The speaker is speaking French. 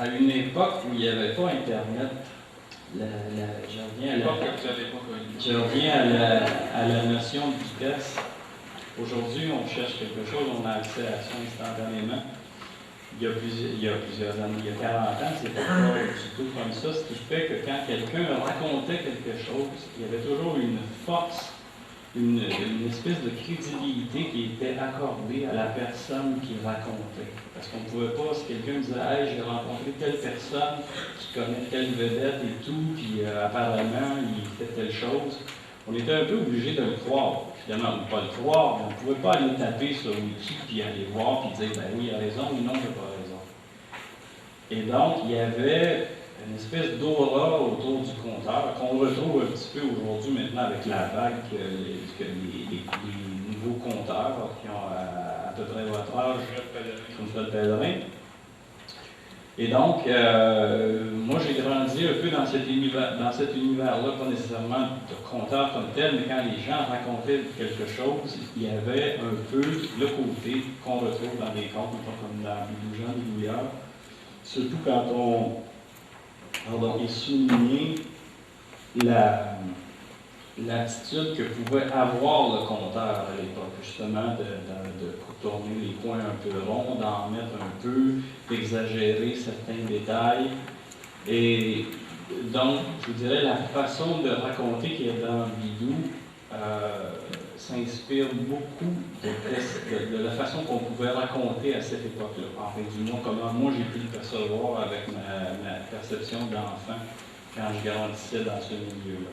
à une époque où il n'y avait pas Internet, je reviens à la notion de vitesse. Aujourd'hui, on cherche quelque chose, on a accès à ça instantanément. Il y a plusieurs années, il y a 40 ans, c'était pas du tout comme ça, ce qui fait que quand quelqu'un racontait quelque chose, il y avait toujours une force, une espèce de crédibilité qui était accordée à la personne qui racontait. Parce qu'on ne pouvait pas, si quelqu'un disait « Hey, j'ai rencontré telle personne qui connaît telle vedette et tout, puis apparemment, il fait telle chose », on était un peu obligé de le croire. Évidemment, on ne pas le croire, mais on ne pouvait pas aller taper sur Wiki, puis aller voir, puis dire « Ben oui, il a raison » ou « Non, il n'a pas raison ». Et donc, il y avait une espèce d'aura autour du compteur qu'on retrouve un petit peu aujourd'hui maintenant avec la vague que les nouveaux compteurs qui ont à peu près votre âge, comme Fred Pellerin. Et donc, moi j'ai grandi un peu dans cet univers-là, pas nécessairement de compteur comme tel, mais quand les gens racontaient quelque chose, il y avait un peu le côté qu'on retrouve dans les contes, comme dans les Jean Bidouillard, surtout quand on est souligné l'attitude que pouvait avoir le compteur à l'époque, justement, de tourner les coins un peu ronds, d'en mettre un peu, d'exagérer certains détails. Et donc, je vous dirais, la façon de raconter qui est dans Bidou s'inspire beaucoup de la façon qu'on pouvait raconter à cette époque-là. En fait, du moins, comment moi j'ai pu le percevoir avec ma perception d'enfant quand je grandissais dans ce milieu-là.